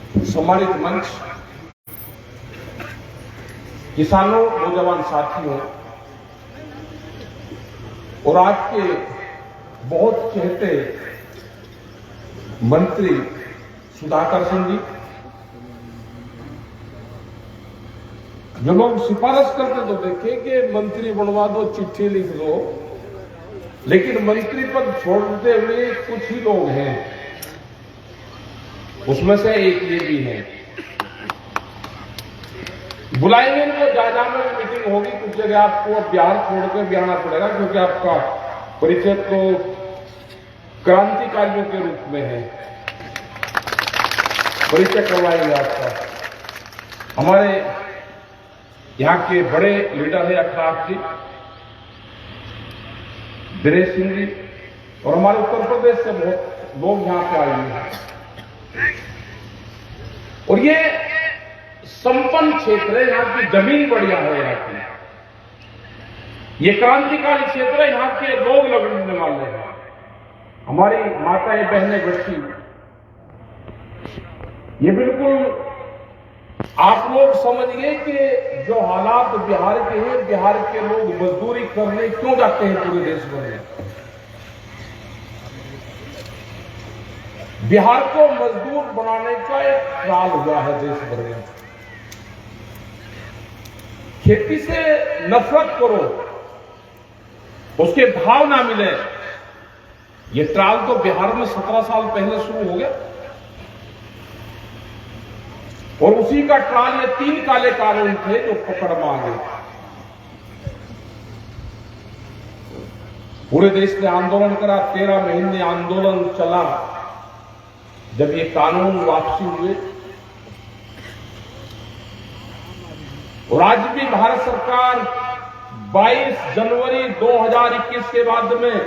सम्मानित मंच, किसानों, नौजवान साथियों और आज के बहुत चहेते मंत्री सुधाकर सिंह जी, जो लोग सिफारिश करते तो देखे कि मंत्री बनवा दो, चिट्ठी लिख दो, लेकिन मंत्री पद छोड़ते हुए कुछ ही लोग हैं, उसमें से एक ये भी है। बुलाएंगे इनको, जायजा में मीटिंग होगी, कुछ जगह आपको अब बिहार छोड़कर भी आना पड़ेगा, क्योंकि आपका परिचय तो क्रांतिकारियों के रूप में है। परिचय करवाएंगे आपका। हमारे यहाँ के बड़े लीडर है अखराज जी, दिनेश सिंह जी, और हमारे उत्तर प्रदेश से बहुत लोग यहाँ पे आए हुए हैं। और ये संपन्न क्षेत्र है, यहाँ की जमीन बढ़िया है, यहाँ की ये क्रांतिकारी क्षेत्र है, यहाँ के लोग लगने वाले हैं। हमारी माताएं बहनें बच्ची, ये बिल्कुल आप लोग समझिए कि जो हालात बिहार के हैं, बिहार के लोग मजदूरी करने क्यों जाते हैं पूरे देश भर में। बिहार को मजदूर बनाने का एक ख्याल हुआ है देश भर में। खेती से नफरत करो, उसके भाव ना मिले, ये ट्राल तो बिहार में 17 साल पहले शुरू हो गया, और उसी का ट्राल ये 3 काले कानून थे जो पकड़ मांगे। पूरे देश ने आंदोलन करा, 13 महीने आंदोलन चला। जब ये कानून वापसी हुए, और आज भी भारत सरकार 22 जनवरी 2021 के बाद में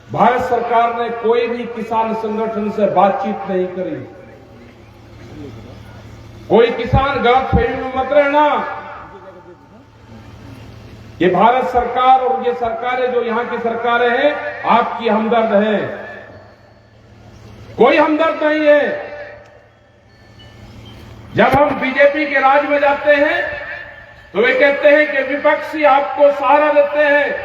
भारत सरकार ने कोई भी किसान संगठन से बातचीत नहीं करी। कोई किसान गलतफहमी में मत रहना, ये भारत सरकार और ये सरकारें जो यहां की सरकारें हैं, आपकी हमदर्द हैं, कोई हमदर्द नहीं है। जब हम बीजेपी के राज में जाते हैं तो वे कहते हैं कि विपक्षी आपको सहारा देते हैं।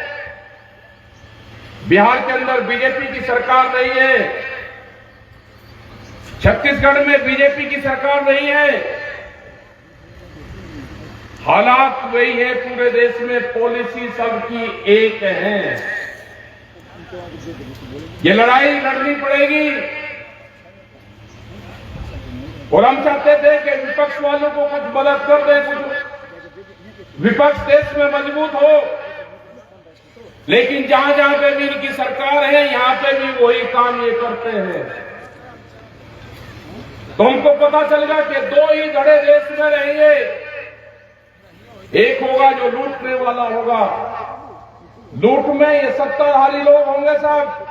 बिहार के अंदर बीजेपी की सरकार नहीं है, छत्तीसगढ़ में बीजेपी की सरकार नहीं है, हालात वही है पूरे देश में, पॉलिसी सबकी एक है। ये लड़ाई लड़नी पड़ेगी, और हम चाहते थे कि विपक्ष वालों को कुछ मदद कर दे, कुछ विपक्ष देश में मजबूत हो, लेकिन जहां जहां पे भी इनकी सरकार है, यहां पे भी वही काम ये करते हैं। तो हमको पता चलेगा कि 2 ही धड़े देश में रहेंगे, एक होगा जो लूटने वाला होगा, लूट में ये सत्ताधारी लोग होंगे, सब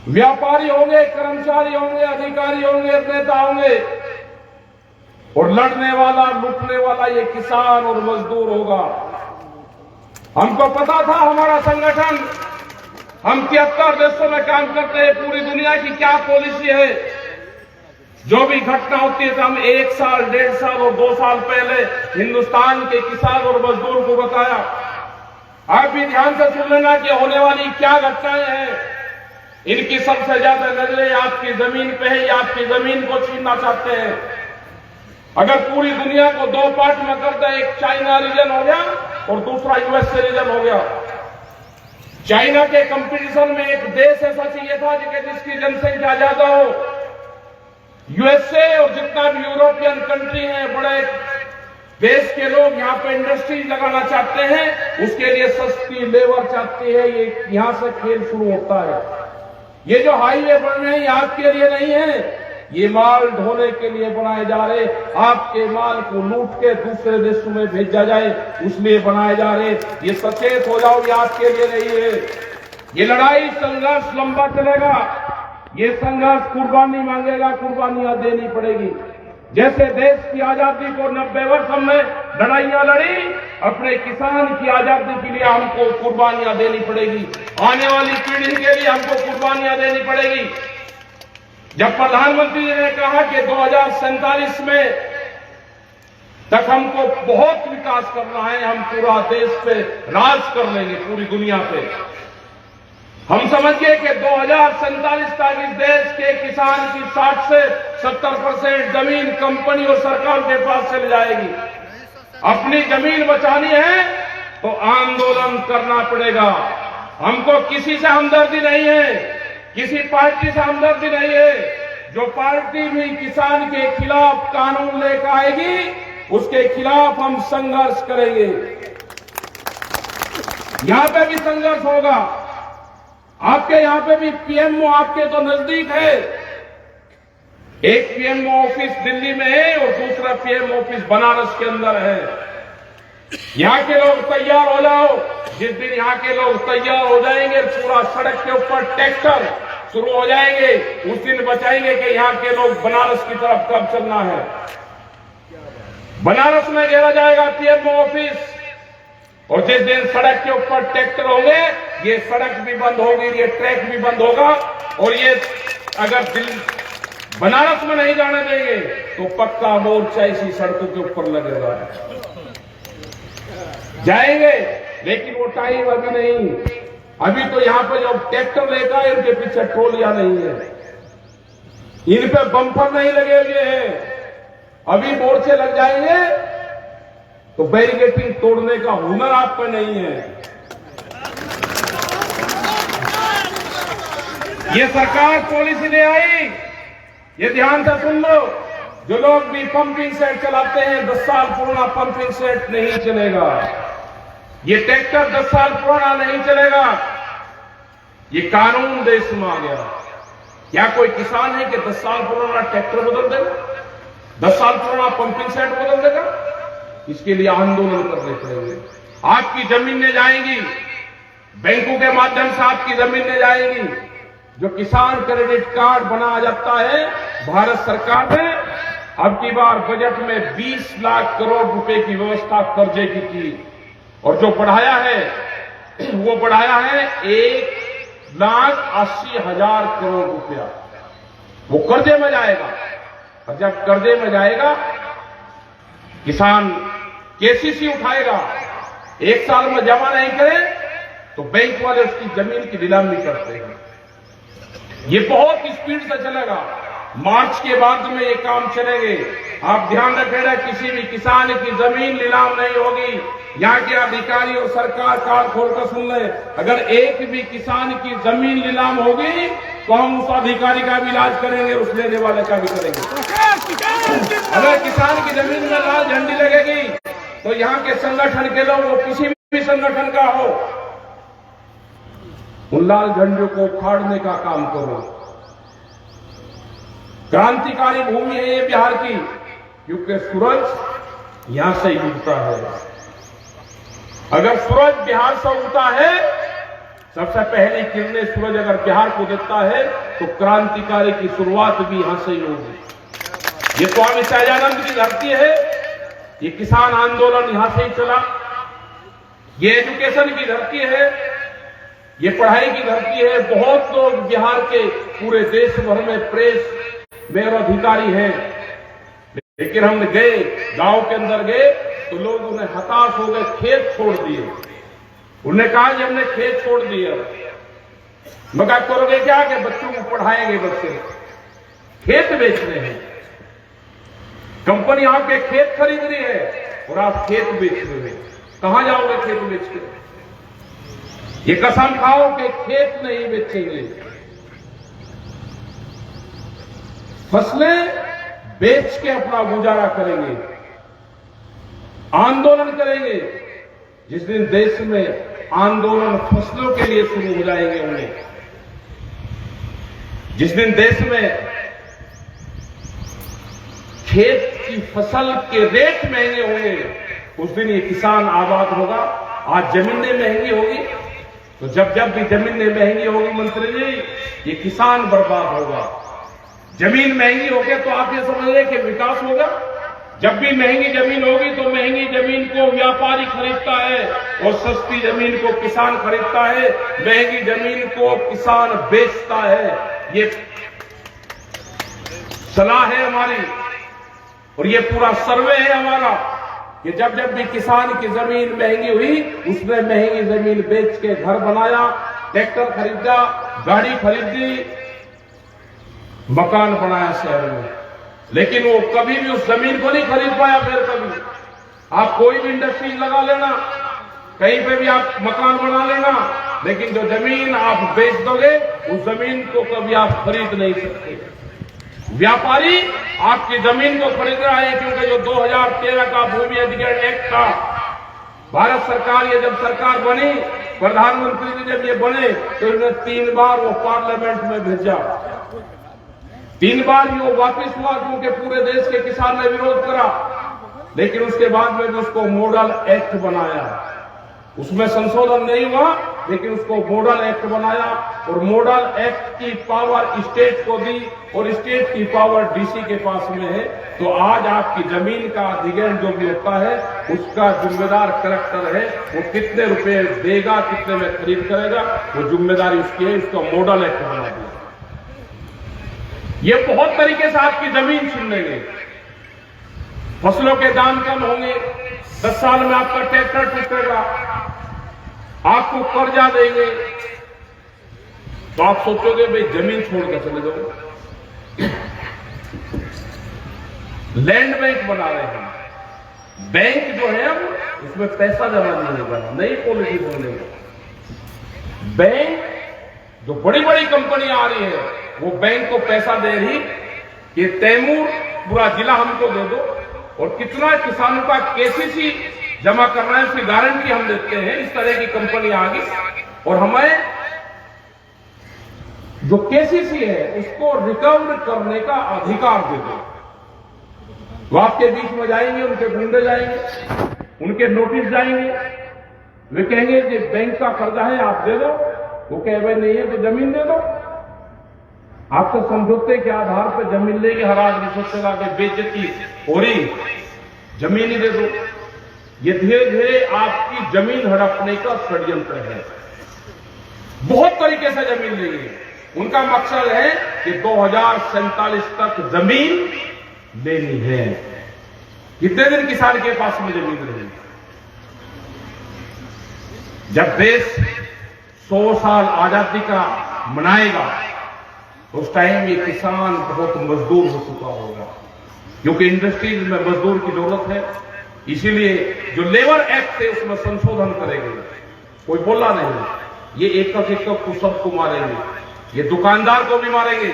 व्यापारी होंगे, कर्मचारी होंगे, अधिकारी होंगे, नेता होंगे, और लड़ने वाला, लूटने वाला ये किसान और मजदूर होगा। हमको पता था हमारा संगठन, हम 73 देशों में काम करते हैं, पूरी दुनिया की क्या पॉलिसी है। जो भी घटना होती है तो हम 1 साल, 1.5 साल और 2 साल पहले हिंदुस्तान के किसान और मजदूर को बताया। आप भी ध्यान से सुन लेना कि होने वाली क्या घटनाएं हैं। इनकी सबसे ज्यादा नजरें आपकी जमीन पे है, या आपकी जमीन को छीनना चाहते हैं। अगर पूरी दुनिया को 2 पार्ट में कर दे, एक चाइना रीजन हो गया और दूसरा यूएसए रीजन हो गया। चाइना के कंपटीशन में एक देश ऐसा चाहिए था जिसकी जनसंख्या ज्यादा हो। यूएसए और जितना भी यूरोपियन कंट्री है, बड़े देश के लोग यहाँ पे इंडस्ट्रीज लगाना चाहते हैं, उसके लिए सस्ती लेबर चाहती है। ये यहां से खेल शुरू होता है। ये जो हाईवे बन रहे हैं आपके लिए नहीं है, ये माल ढोने के लिए बनाए जा रहे। आपके माल को लूट के दूसरे देशों में भेजा जाए, उसलिए बनाए जा रहे। ये सचेत हो जाओ, ये आपके लिए नहीं है। ये लड़ाई संघर्ष लंबा चलेगा, ये संघर्ष कुर्बानी मांगेगा, कुर्बानियां देनी पड़ेगी। जैसे देश की आजादी को 90 वर्ष हमने लड़ाइयां लड़ी, अपने किसान की आजादी के लिए हमको कुर्बानियां देनी पड़ेगी। आने वाली पीढ़ी के लिए हमको कुर्बानियां देनी पड़ेगी। जब प्रधानमंत्री जी ने कहा कि 2047 में तक हमको बहुत विकास करना है, हम पूरा देश पे राज कर लेंगे, पूरी दुनिया पे, हम समझ गए कि 2047 तक इस देश के किसान की 60 से 70% जमीन कंपनी और सरकार के पास चली जाएगी। अपनी जमीन बचानी है तो आंदोलन करना पड़ेगा। हमको किसी से हमदर्दी नहीं है, किसी पार्टी से हमदर्दी नहीं है। जो पार्टी भी किसान के खिलाफ कानून लेकर आएगी उसके खिलाफ हम संघर्ष करेंगे। यहां पे भी संघर्ष होगा। आपके यहां पे भी पीएमओ आपके तो नजदीक है। एक पीएमओ ऑफिस दिल्ली में है और दूसरा पीएमओ ऑफिस बनारस के अंदर है। यहां के लोग तैयार हो जाओ। जिस दिन यहां के लोग तैयार हो जाएंगे, पूरा सड़क के ऊपर ट्रैक्टर शुरू हो जाएंगे, उस दिन बचाएंगे कि यहां के लोग बनारस की तरफ कब चलना है। बनारस में घेरा जाएगा पीएमओ ऑफिस, और जिस दिन सड़क के ऊपर ट्रैक्टर होंगे, ये सड़क भी बंद होगी, ये ट्रैक भी बंद होगा। और ये अगर बनारस में नहीं जाने देंगे तो पक्का मोर्चा इसी सड़कों के ऊपर लगेगा। जाएंगे, लेकिन वो टाइम अभी नहीं। अभी तो यहां पर जो ट्रैक्टर लेकर आए उनके पीछे ट्रोलियां नहीं है, इन पे बम्पर नहीं लगे हुए हैं। अभी मोर्चे लग जाएंगे तो बैरिकेडिंग तोड़ने का हुनर आप पे नहीं है। ये सरकार पॉलिसी ले आई, ये ध्यान से सुन लो। जो लोग भी पंपिंग सेट चलाते हैं, 10 साल पुराना पंपिंग सेट नहीं चलेगा। ये ट्रैक्टर 10 साल पुराना नहीं चलेगा। ये कानून देश में आ गया। क्या कोई किसान है कि 10 साल पुराना ट्रैक्टर बदल देगा, 10 साल पुराना पंपिंग सेट बदल देगा? इसके लिए आंदोलन करने पड़ेंगे। आपकी जमीनें जाएंगी, बैंकों के माध्यम से आपकी जमीनें जाएंगी। जो किसान क्रेडिट कार्ड बनाया जाता है, भारत सरकार ने अब की बार बजट में 20 लाख करोड़ रुपए की व्यवस्था कर्जे की थी, और जो बढ़ाया है वो बढ़ाया है 1,80,000 करोड़ रुपया। वो कर्जे में जाएगा, और जब कर्जे में जाएगा किसान केसीसी उठाएगा, 1 साल में जमा नहीं करे तो बैंक वाले उसकी जमीन की नीलामी करते हैं। ये बहुत स्पीड से चलेगा। मार्च के बाद में ये काम चलेंगे। आप ध्यान रखिएगा, किसी भी किसान की जमीन नीलाम नहीं होगी। यहाँ के अधिकारी और सरकार कान खोलकर सुन ले, अगर एक भी किसान की जमीन नीलाम होगी तो हम उस अधिकारी का भी इलाज करेंगे, उस लेने वाले का भी करेंगे। अगर किसान की जमीन में लाल झंडी लगेगी तो यहाँ के संगठन के लोग, वो किसी भी संगठन का हो, उन लाल झंडियों को उखाड़ने का काम करो। क्रांतिकारी भूमि है ये बिहार की, क्योंकि सूरज यहां से ही उगता है। अगर सूरज बिहार से उगता है, सबसे पहली किरणें सूरज अगर बिहार को देता है तो क्रांतिकारी की शुरुआत भी यहां से ही होगी। ये स्वामी सहजानंद की धरती है, ये किसान आंदोलन यहां से ही चला। ये एजुकेशन की धरती है, ये पढ़ाई की धरती है। बहुत लोग बिहार के पूरे देश भर में प्रेस में और अधिकारी हैं, लेकिन हम गए, गांव के अंदर गए तो लोग उन्हें हताश हो गए, खेत छोड़ दिए। उन्होंने कहा कि हमने खेत छोड़ दिया। मैं कहा करोगे क्या? कि बच्चों को पढ़ाएंगे, बच्चे खेत बेचने हैं। कंपनी आपके खेत खरीद रही है और आप खेत बेच रहे हैं। कहां जाओगे खेत बेच के? ये कसम खाओ कि खेत नहीं बेचेंगे, फसलें बेच के अपना गुजारा करेंगे, आंदोलन करेंगे। जिस दिन देश में आंदोलन फसलों के लिए शुरू हो जाएंगे, उन्हें जिस दिन देश में खेत की फसल के रेट महंगे होंगे, उस दिन ये किसान आबाद होगा। आज जमीनें महंगी होगी, तो जब जब भी जमीनें महंगी होगी मंत्री जी, ये किसान बर्बाद होगा। जमीन महंगी होगी तो आप ये समझ रहे कि विकास होगा। जब भी महंगी जमीन होगी तो महंगी जमीन को व्यापारी खरीदता है और सस्ती जमीन को किसान खरीदता है। महंगी जमीन को किसान बेचता है। ये सलाह है हमारी और ये पूरा सर्वे है हमारा कि जब जब भी किसान की जमीन महंगी हुई, उसने महंगी जमीन बेच के घर बनाया, ट्रैक्टर खरीदा, गाड़ी खरीदी, मकान बनाया शहर में, लेकिन वो कभी भी उस जमीन को नहीं खरीद पाया। फिर कभी आप कोई भी इंडस्ट्री लगा लेना, कहीं पे भी आप मकान बना लेना, लेकिन जो जमीन आप बेच दोगे उस जमीन को कभी आप खरीद नहीं सकते। व्यापारी आपकी जमीन को खरीद रहा है क्योंकि जो 2013 का भूमि अधिग्रहण एक्ट था, भारत सरकार, ये जब सरकार बनी, प्रधानमंत्री जी जब ये बने तो इन्होंने 3 बार वो पार्लियामेंट में भेजा, 3 बार ही वो वापिस हुआ क्योंकि पूरे देश के किसान ने विरोध करा, लेकिन उसके बाद में भी उसको मॉडल एक्ट बनाया। उसमें संशोधन नहीं हुआ, लेकिन उसको मॉडल एक्ट बनाया और मॉडल एक्ट की पावर स्टेट को दी और स्टेट की पावर डीसी के पास में है। तो आज आपकी जमीन का अधिग्रहण जो भी होता है, उसका जिम्मेदार कलेक्टर है। वो कितने रुपए देगा, कितने में खरीद करेगा, वो जिम्मेदारी उसकी है। उसका मॉडल एक्ट बना दिया। ये बहुत तरीके से आपकी जमीन छीन लेंगे। फसलों के दाम कम होंगे, 10 साल में आपका ट्रैक्टर टूटेगा, आपको कर्जा देंगे, तो आप सोचोगे भाई जमीन छोड़कर चले जाओ। लैंड बैंक बना रहे हैं, बैंक जो है उसमें पैसा जमा नहीं होगा, नई पॉलिसी बोलेगा। बैंक जो बड़ी बड़ी कंपनी आ रही है, वो बैंक को पैसा दे रही कि तैमूर पूरा जिला हमको दे दो और कितना किसानों का केसीसी जमा करना है उसकी गारंटी हम देते हैं। इस तरह की कंपनी आ गई और हमें जो केसीसी है उसको रिकवर करने का अधिकार दे दो। वो आपके बीच में जाएंगे, उनके गुंडे जाएंगे, उनके नोटिस जाएंगे, वे कहेंगे कि बैंक का कर्जा है आप दे दो, वो कहे भाई नहीं है तो जमीन दे दो। आपसे समझौते के आधार पर जमीन लेके हर आदमी सोचेगा कि बेइज्जती हो रही, जमीन ही दे दो। ये धीरे धीरे आपकी जमीन हड़पने का षड्यंत्र है। बहुत तरीके से जमीन लेंगे। उनका मकसद है कि 2047 तक जमीन लेनी है। कितने दिन किसान के पास में जमीन रहेगी? जब देश 100 साल आजादी का मनाएगा उस टाइम ये किसान बहुत मजदूर हो चुका होगा, क्योंकि इंडस्ट्रीज में मजदूर की जरूरत है। इसीलिए जो लेबर एक्ट है उसमें संशोधन करेंगे। कोई बोला नहीं, ये एक को सबको मारेंगे, ये दुकानदार को भी मारेंगे,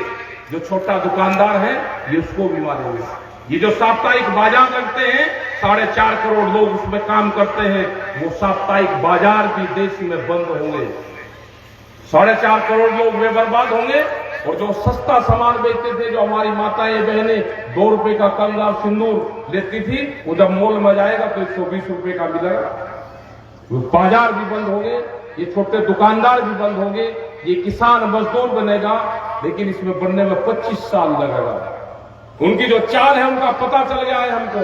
जो छोटा दुकानदार है ये उसको भी मारेंगे। ये जो साप्ताहिक बाजार लगते हैं, 4.5 करोड़ लोग उसमें काम करते हैं, वो साप्ताहिक बाजार भी देश में बंद होंगे। 4.5 करोड़ लोग वे बर्बाद होंगे। और जो सस्ता सामान बेचते थे, जो हमारी माताएं बहनें 2 रुपए का कंगना सिंदूर लेती थी, वो जब मॉल में जाएगा तो 120 रुपए का मिलेगा। वो बाजार भी बंद होंगे, ये छोटे दुकानदार भी बंद होंगे, ये किसान मजदूर बनेगा, लेकिन इसमें बनने में 25 साल लगेगा। उनकी जो चाल है उनका पता चल गया है हमको।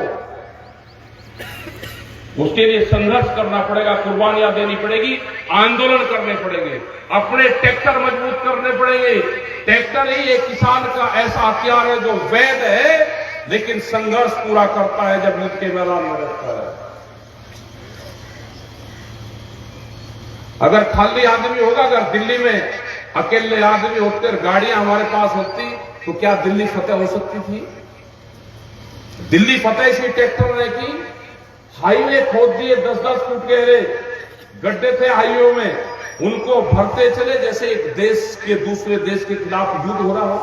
उसके लिए संघर्ष करना पड़ेगा, कुर्बानियां देनी पड़ेगी, आंदोलन करने पड़ेंगे, अपने ट्रैक्टर मजबूत करने पड़ेंगे। ट्रैक्टर ही एक किसान का ऐसा हथियार है जो वैध है, लेकिन संघर्ष पूरा करता है जब युद्ध के मैदान में रहता है। अगर खाली आदमी होगा, अगर दिल्ली में अकेले आदमी होते और गाड़ियां हमारे पास होती, तो क्या दिल्ली फतेह हो सकती थी? दिल्ली फतेह इसी ट्रैक्टर ने की। हाईवे खोद दिए, 10-10 फुट गहरे गड्ढे थे हाईवे में, उनको भरते चले जैसे एक देश के दूसरे देश के खिलाफ युद्ध हो रहा हो।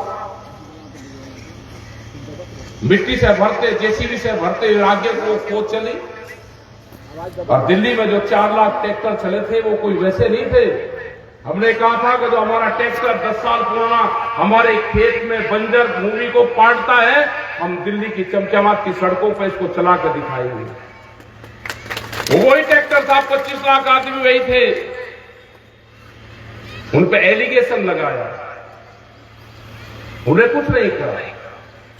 मिट्टी से भरते, जेसीबी से भरते, आगे को खोद चली। और दिल्ली में जो 4 लाख ट्रैक्टर चले थे वो कोई वैसे नहीं थे। हमने कहा था कि जो हमारा ट्रैक्टर 10 साल पुराना हमारे खेत में बंजर भूमि को पाटता है, हम दिल्ली की चमचमात की सड़कों पर इसको चला कर दिखाएंगे। वही ट्रैक्टर था, 25 लाख आदमी वही थे, उन पे एलिगेशन लगाया, उन्हें कुछ नहीं कहा।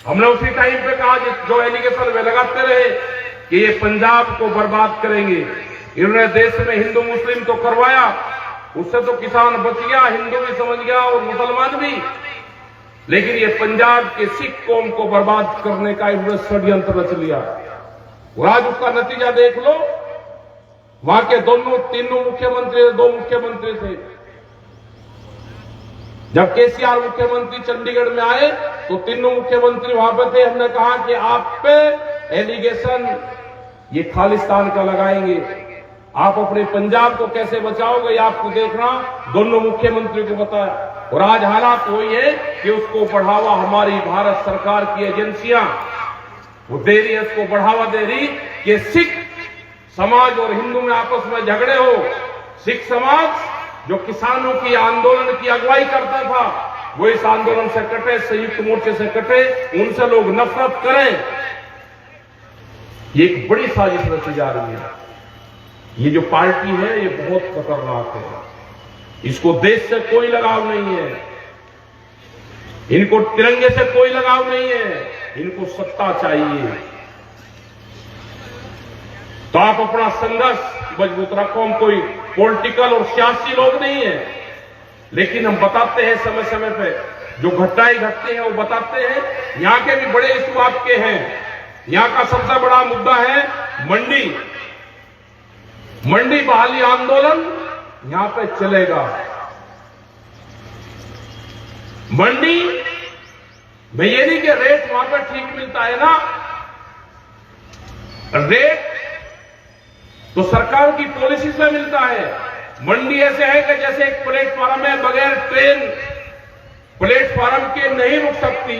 हमने उसी टाइम पे कहा जो एलिगेशन वे लगाते रहे कि ये पंजाब को बर्बाद करेंगे। इन्होंने देश में हिंदू मुस्लिम तो करवाया, उससे तो किसान बच गया, हिंदू भी समझ गया और मुसलमान भी। लेकिन ये पंजाब के सिख कौम को बर्बाद करने का इन्होंने षड्यंत्र रच लिया। और आज उसका नतीजा देख लो, वहां के तीनों मुख्यमंत्री, 2 मुख्यमंत्री थे। जब केसीआर मुख्यमंत्री चंडीगढ़ में आए तो तीनों मुख्यमंत्री वहां पे थे। हमने कहा कि आप पे एलिगेशन ये खालिस्तान का लगाएंगे, आप अपने पंजाब को कैसे बचाओगे, आपको देखना। दोनों मुख्यमंत्री को बताया और आज हालात वही है कि उसको बढ़ावा हमारी भारत सरकार की एजेंसियां वो दे रही है, उसको बढ़ावा दे रही कि सिख समाज और हिंदू में आपस में झगड़े हो। सिख समाज जो किसानों की आंदोलन की अगुवाई करता था वो इस आंदोलन से कटे, संयुक्त मोर्चे से कटे, उनसे लोग नफरत करें। ये एक बड़ी साजिश रची जा रही है। ये जो पार्टी है ये बहुत खतरनाक है, इसको देश से कोई लगाव नहीं है, इनको तिरंगे से कोई लगाव नहीं है, इनको सत्ता चाहिए। तो आप अपना संघर्ष मजबूत रखो। हम कोई पॉलिटिकल और सियासी लोग नहीं है, लेकिन हम बताते हैं समय समय पे जो घटनाएं घटती हैं वो बताते हैं। यहां के भी बड़े इशू आपके हैं। यहां का सबसे बड़ा मुद्दा है मंडी बहाली आंदोलन यहां पे चलेगा। मंडी में ये नहीं कि रेट वहां पे ठीक मिलता है ना, रेट तो सरकार की पॉलिसी से मिलता है। मंडी ऐसे है कि जैसे एक प्लेटफार्म है, बगैर ट्रेन प्लेटफार्म के नहीं रुक सकती,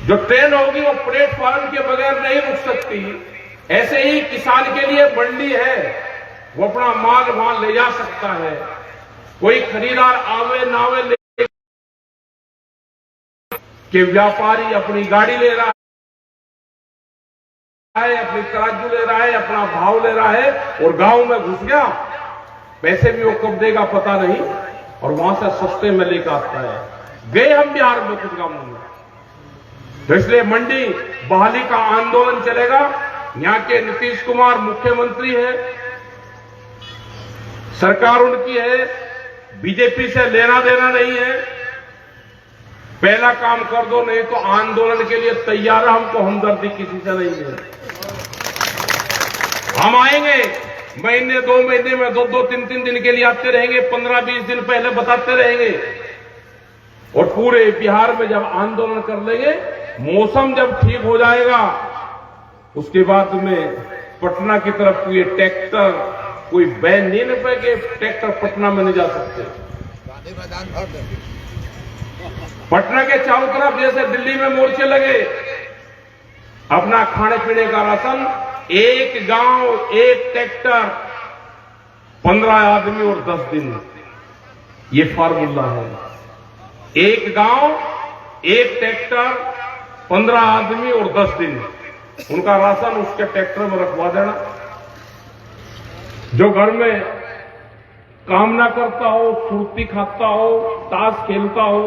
जो ट्रेन होगी वो प्लेटफार्म के बगैर नहीं रुक सकती। ऐसे ही किसान के लिए मंडी है, वो अपना माल वहां ले जा सकता है। कोई खरीदार आवे ना आवे, कि व्यापारी अपनी गाड़ी ले रहा है, अपनी तराजू ले रहा है, अपना भाव ले रहा है और गांव में घुस गया, पैसे भी वो कब देगा पता नहीं, और वहां से सस्ते में लेकर आता है। गए हम बिहार में कुछ गांवों में, तो इसलिए मंडी बहाली का आंदोलन चलेगा। यहां के नीतीश कुमार मुख्यमंत्री है, सरकार उनकी है, बीजेपी से लेना देना नहीं है। पहला काम कर दो, नहीं तो आंदोलन के लिए तैयार है। हमको हमदर्दी किसी से नहीं है। हम आएंगे महीने 2 महीने में 2-2, 3-3 दिन के लिए आते रहेंगे, 15-20 दिन पहले बताते रहेंगे, और पूरे बिहार में जब आंदोलन कर लेंगे, मौसम जब ठीक हो जाएगा उसके बाद में पटना की तरफ कोई ट्रैक्टर, कोई बैन नहीं न पाएंगे, ट्रैक्टर पटना में नहीं जा सकते। पटना के चारों तरफ जैसे दिल्ली में मोर्चे लगे, अपना खाने पीने का राशन, एक गांव एक ट्रैक्टर, 15 आदमी और 10 दिन, ये फार्मूला है। एक गांव एक ट्रैक्टर, 15 आदमी और 10 दिन, उनका राशन उसके ट्रैक्टर में रखवा देना। जो घर में काम ना करता हो, सुर्ती खाता हो, ताश खेलता हो,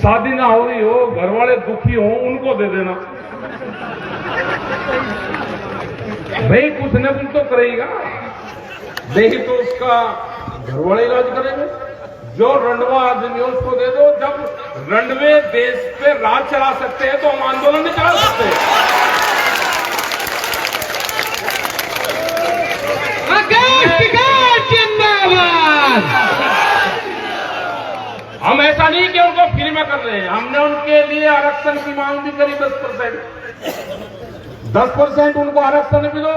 शादी ना हो रही हो, घर वाले दुखी हो, उनको दे देना। भाई कुछ न कुछ तो करेगा, नहीं तो उसका घर वाले इलाज करेंगे। जो रंडवा आदमी है उसको दे दो। जब रंडवे देश पे राज चला सकते हैं तो हम आंदोलन नहीं चला सकते। हम ऐसा नहीं कि उनको फ्री में कर रहे हैं, हमने उनके लिए आरक्षण की मांग भी करी 10% उनको आरक्षण भी दो,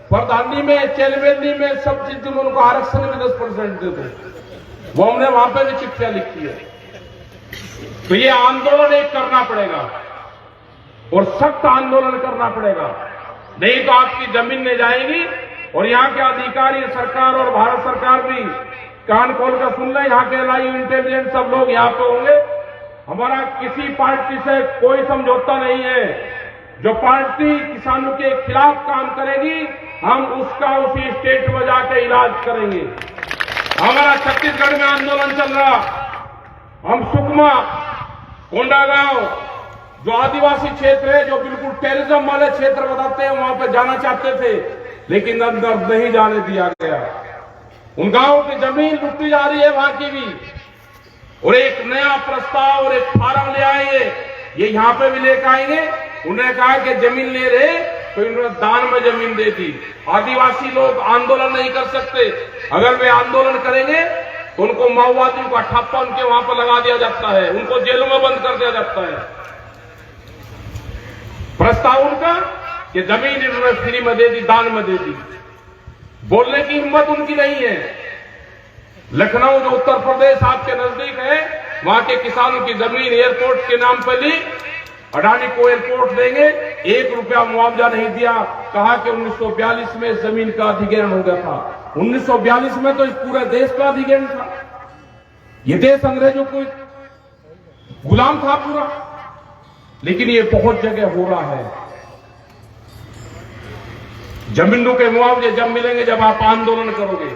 प्रधानी में, चेलवेली में, सब चीज में उनको आरक्षण भी 10% दे दो। वो हमने वहां पे भी चिट्ठियां लिखी है। तो ये आंदोलन एक करना पड़ेगा और सख्त आंदोलन करना पड़ेगा, नहीं तो आपकी जमीन नहीं जाएगी। और यहाँ के अधिकारी, सरकार और भारत सरकार भी कान खोल कर सुन ले, यहाँ के लाइव इंटेलिजेंस सब लोग यहाँ पे होंगे। हमारा किसी पार्टी से कोई समझौता नहीं है। जो पार्टी किसानों के खिलाफ काम करेगी, हम उसका उसी स्टेट में जाके इलाज करेंगे। हमारा छत्तीसगढ़ में आंदोलन चल रहा, हम सुकमा, कोंडागांव, जो आदिवासी क्षेत्र है, जो बिल्कुल टेररिज्म वाले क्षेत्र बताते हैं, वहां पर जाना चाहते थे, लेकिन अंदर नहीं जाने दिया गया। उन गांव की जमीन लुटी जा रही है वहां की भी। और एक नया प्रस्ताव और एक फार्म ले आएंगे, ये यहां पे भी लेकर आएंगे। उन्होंने कहा कि जमीन ले रहे तो इन्होंने दान में जमीन दे दी। आदिवासी लोग आंदोलन नहीं कर सकते, अगर वे आंदोलन करेंगे तो उनको माओवादियों का ठप्पा उनके वहां पर लगा दिया जाता है, उनको जेलों में बंद कर दिया जाता है। प्रस्ताव उनका कि जमीन इन्होंने फ्री में दे दी, दान में दे दी। बोलने की हिम्मत उनकी नहीं है। लखनऊ जो उत्तर प्रदेश आपके नजदीक है, वहां के किसानों की जमीन एयरपोर्ट के नाम पर ली, अडानी को एयरपोर्ट देंगे, 1 रुपया मुआवजा नहीं दिया। कहा कि 1942 में जमीन का अधिग्रहण हो गया था। 1942 में तो इस पूरे देश का अधिग्रहण था। ये देश अंग्रेजों को गुलाम था पूरा। लेकिन ये बहुत जगह हो रहा है। जमीनों के मुआवजे जब मिलेंगे जब आप आंदोलन करोगे।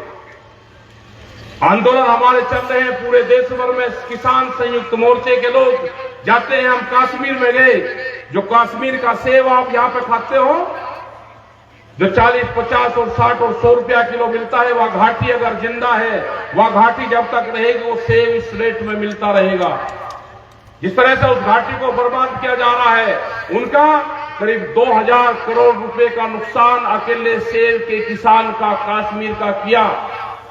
आंदोलन हमारे चल रहे हैं पूरे देश भर में। किसान संयुक्त मोर्चे के लोग जाते हैं। हम कश्मीर में गए, जो कश्मीर का सेब आप यहां पे खाते हो, जो 40, 50 और 60 और 100 रुपया किलो मिलता है, वह घाटी अगर जिंदा है, वह घाटी जब तक रहेगी वो सेब इस रेट में मिलता रहेगा। जिस तरह से उस घाटी को बर्बाद किया जा रहा है, उनका करीब 2000 करोड़ रुपए का नुकसान अकेले सेब के किसान का कश्मीर का किया।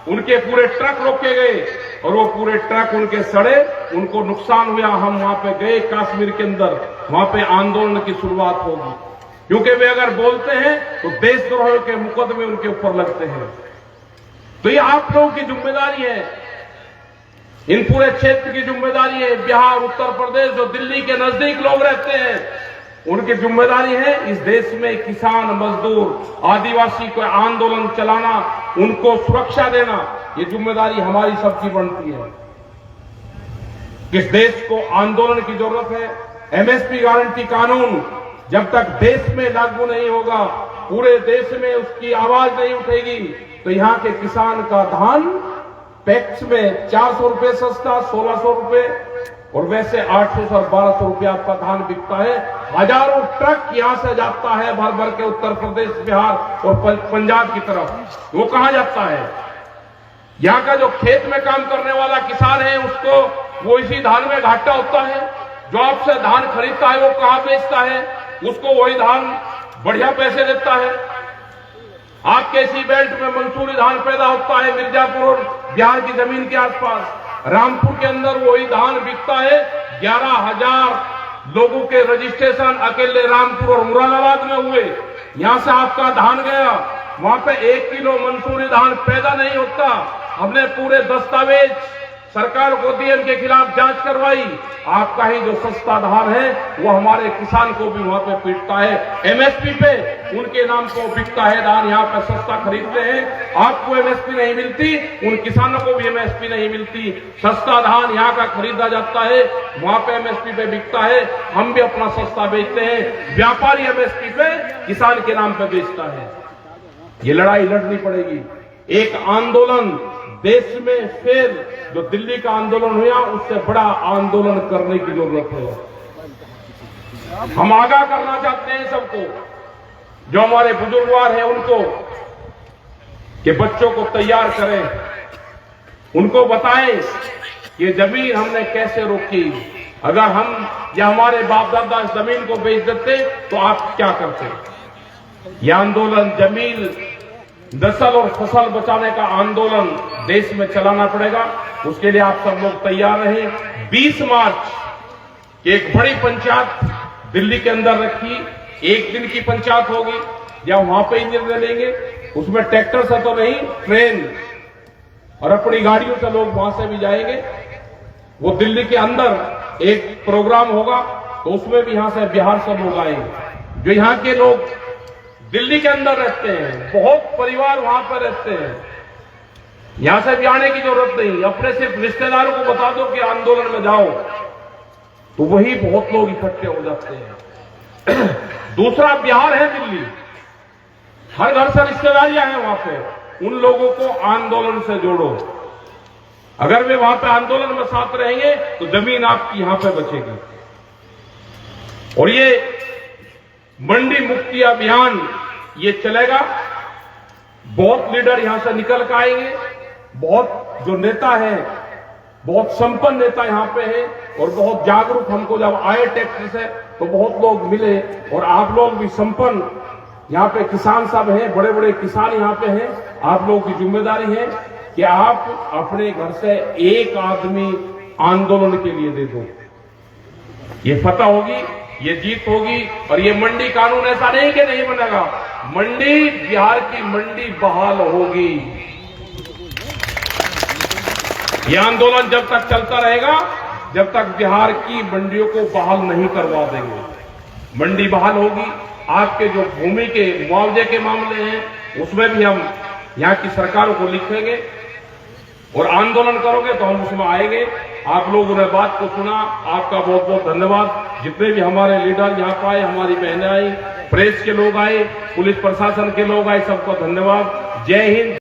उनके पूरे ट्रक रोके गए और वो पूरे ट्रक उनके सड़े, उनको नुकसान हुआ। हम वहां पे गए कश्मीर के अंदर, वहां पे आंदोलन की शुरुआत होगी, क्योंकि वे अगर बोलते हैं तो देशद्रोह के मुकदमे उनके ऊपर लगते हैं। तो ये आप लोगों की जिम्मेदारी है, इन पूरे क्षेत्र की जिम्मेदारी है। बिहार, उत्तर प्रदेश, जो दिल्ली के नजदीक लोग रहते हैं, उनकी जिम्मेदारी है इस देश में किसान, मजदूर, आदिवासी को आंदोलन चलाना, उनको सुरक्षा देना। ये जिम्मेदारी हमारी सबकी बनती है। किस देश को आंदोलन की जरूरत है। एमएसपी गारंटी कानून जब तक देश में लागू नहीं होगा, पूरे देश में उसकी आवाज नहीं उठेगी, तो यहां के किसान का धान पैक्स में 400 रुपए सस्ता, 1600 रुपए, और वैसे 800 और 1200 रुपया आपका धान बिकता है। हजारों ट्रक यहां से जाता है भर भर के उत्तर प्रदेश, बिहार और पंजाब की तरफ। वो कहां जाता है? यहां का जो खेत में काम करने वाला किसान है, उसको वो इसी धान में घाटा होता है। जो आपसे धान खरीदता है वो कहां बेचता है? उसको वही धान बढ़िया पैसे देता है। आपके इसी बेल्ट में मंसूरी धान पैदा होता है, मिर्जापुर और बिहार की जमीन के आसपास। रामपुर के अंदर वही धान बिकता है। 11,000 लोगों के रजिस्ट्रेशन अकेले रामपुर और मुरादाबाद में हुए। यहां से आपका धान गया, वहां पे 1 किलो मंसूरी धान पैदा नहीं होता। हमने पूरे दस्तावेज सरकार को दिए, उनके खिलाफ जांच करवाई। आपका ही जो सस्ता धान है वो हमारे किसान को भी वहां पे पीटता है। एमएसपी पे उनके नाम को बिकता है धान, यहाँ पे सस्ता खरीदते हैं। आपको एमएसपी नहीं मिलती, उन किसानों को भी एमएसपी नहीं मिलती। सस्ता धान यहाँ का खरीदा जाता है, वहां पे एमएसपी पे बिकता है। हम भी अपना सस्ता बेचते हैं, व्यापारी एमएसपी पे किसान के नाम पे बेचता है। ये लड़ाई लड़नी पड़ेगी। एक आंदोलन देश में फिर जो दिल्ली का आंदोलन हुआ, उससे बड़ा आंदोलन करने की जरूरत है। हम आगाह करना चाहते हैं सबको, जो हमारे बुजुर्गवार हैं उनको, कि बच्चों को तैयार करें, उनको बताएं कि जमीन हमने कैसे रोकी। अगर हम या हमारे बाप दादा जमीन को बेच देते तो आप क्या करते? यह आंदोलन जमीन, नस्ल और फसल बचाने का आंदोलन देश में चलाना पड़ेगा। उसके लिए आप सब लोग तैयार रहें। 20 मार्च की एक बड़ी पंचायत दिल्ली के अंदर रखी, 1 दिन की पंचायत होगी, या वहां पे ही निर्णय लेंगे। उसमें ट्रैक्टर से तो नहीं, ट्रेन और अपनी गाड़ियों से लोग वहां से भी जाएंगे। वो दिल्ली के अंदर एक प्रोग्राम होगा, तो उसमें भी यहां से बिहार से लोग आएंगे। जो यहां के लोग दिल्ली के अंदर रहते हैं, बहुत परिवार वहां पर रहते हैं, यहां से भी आने की जरूरत नहीं। अपने सिर्फ रिश्तेदारों को बता दो कि आंदोलन में जाओ, तो वही बहुत लोग इकट्ठे हो जाते हैं। दूसरा, बिहार है दिल्ली, हर घर से रिश्तेदारियां हैं वहां पे। उन लोगों को आंदोलन से जोड़ो। अगर वे वहां पे आंदोलन में साथ रहेंगे तो जमीन आपकी यहां पे बचेगी। और ये मंडी मुक्ति अभियान ये चलेगा। बहुत लीडर यहां से निकल कर आएंगे, बहुत जो नेता हैं, बहुत संपन्न नेता यहाँ पे हैं और बहुत जागरूक। हमको जब आए टैक्स से तो बहुत लोग मिले और आप लोग भी संपन्न यहाँ पे किसान सब हैं, बड़े बड़े किसान यहाँ पे हैं। आप लोगों की जिम्मेदारी है कि आप अपने घर से एक आदमी आंदोलन के लिए दे दो। ये फतह होगी, ये जीत होगी। और ये मंडी कानून ऐसा नहीं कि नहीं बनेगा, मंडी, बिहार की मंडी बहाल होगी। ये आंदोलन जब तक चलता रहेगा जब तक बिहार की मंडियों को बहाल नहीं करवा देंगे। मंडी बहाल होगी। आपके जो भूमि के मुआवजे के मामले हैं उसमें भी हम यहाँ की सरकारों को लिखेंगे और आंदोलन करोगे तो हम उसमें आएंगे। आप लोगों ने बात को सुना, आपका बहुत बहुत धन्यवाद। जितने भी हमारे लीडर यहाँ पर आए, हमारी बहनें आई, प्रेस के लोग आए, पुलिस प्रशासन के लोग आए, सबको धन्यवाद। जय हिंद।